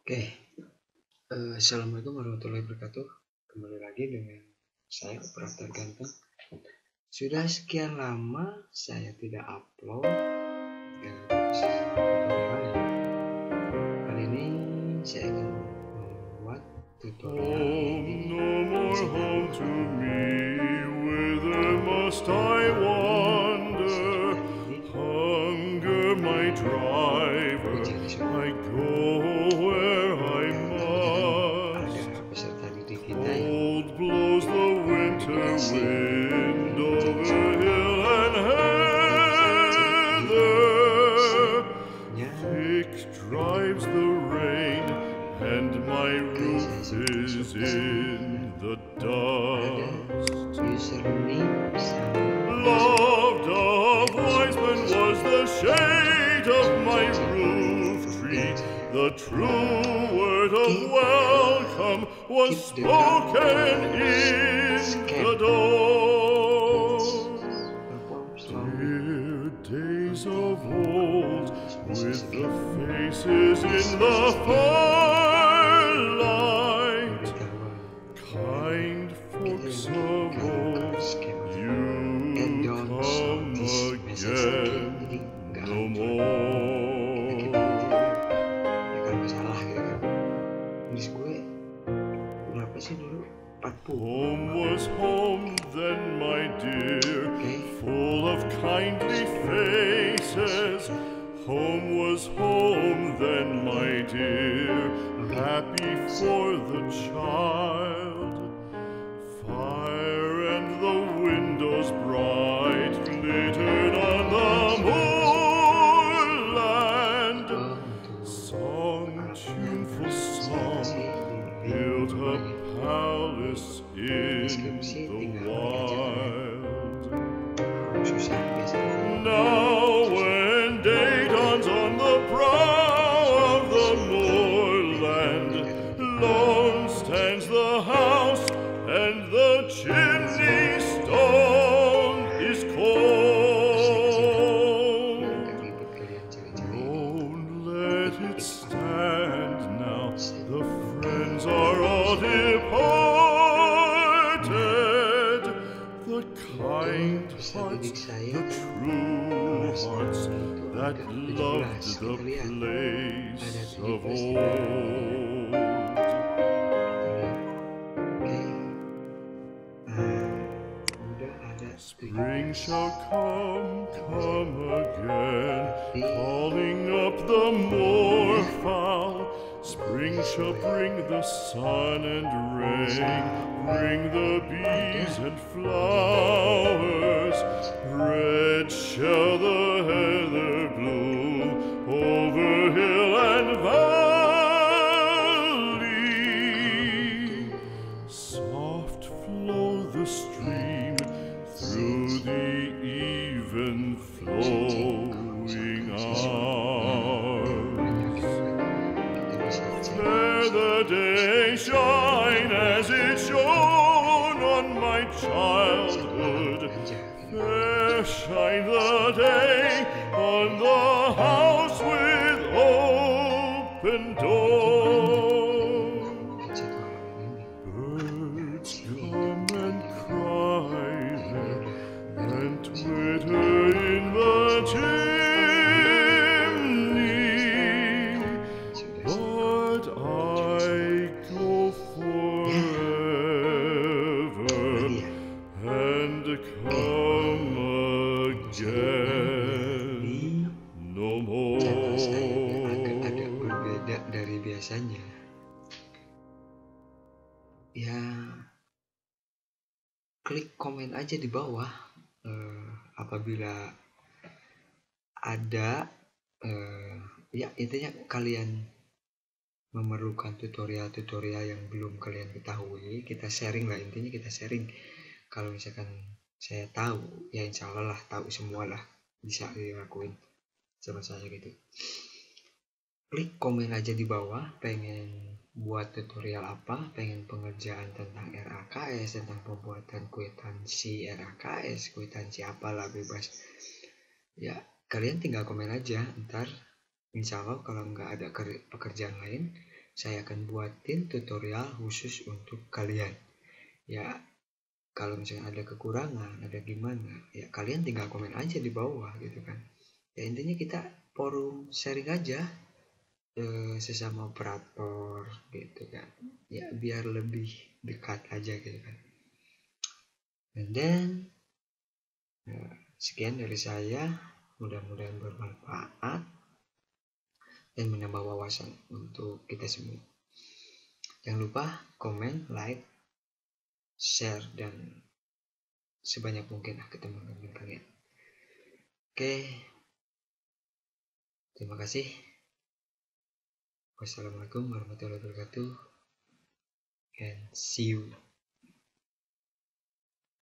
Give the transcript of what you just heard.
Oke, Assalamualaikum warahmatullahi wabarakatuh. Kembali lagi dengan saya, Operator Ganteng. Sudah sekian lama saya tidak upload tutorial ya. Kali ini saya akan membuat tutorial ini. Home to me, whither must I wander? Hunger my driver, I go where I must. Cold blows the winter wind over hill and heather. Thick drives the rain, and my roof is in the dust. Loved of wise men was the shade of my roof tree. The true word of welcome was spoken in the door. Dear days of old, with the faces in the firelight, kind folks of old, you come again no more. Kalau salah gitu kan, tulis gue berapa sih dulu? 40. Home was home then, my dear, full of kindly faces. Home was home then, my dear, happy for the child. Fire and the windows bright glittered on the moorland. Song, tuneful song, built a palace in the wild. Now when day dawns on the brow of the moorland, lone stands the house and the chimney stone is cold. Don't let it stand now, the friends are all departed. The kind hearts, the true hearts that loved the place of old. Spring shall come again, calling up the moorfowl. Spring shall bring the sun and rain, bring the bees and flowers. Red shall the heather bloom over hill and valley. Soft flow the stream through the even flowing hours. Fair the day shine as it shone on my childhood. Fair shine the day on the house with open door. Birds come and cry there, and twitter in the chimney, but I go forever and come again no more. Agak berbeda dari biasanya. Ya, klik komen aja di bawah apabila ada ya intinya kalian memerlukan tutorial yang belum kalian ketahui. Kita sharing lah, intinya kita sharing. Kalau misalkan saya tahu, ya insya Allah lah tahu semua lah, bisa dilakuin sama saya gitu. Klik komen aja di bawah, pengen buat tutorial apa, pengen pengerjaan tentang RAKS, tentang pembuatan kwitansi RAKS, kwitansi apalah, bebas. Ya, kalian tinggal komen aja, ntar insya Allah kalau nggak ada pekerjaan lain, saya akan buatin tutorial khusus untuk kalian. Ya, kalau misalnya ada kekurangan, ada gimana, ya kalian tinggal komen aja di bawah gitu kan. Ya intinya kita forum sharing aja sesama operator gitu kan. Ya biar lebih dekat aja gitu kan. And then sekian dari saya, mudah-mudahan bermanfaat dan menambah wawasan untuk kita semua. Jangan lupa komen, like, share, dan sebanyak mungkin ke teman-teman kalian. Oke, terima kasih. Wassalamualaikum warahmatullahi wabarakatuh, and see you.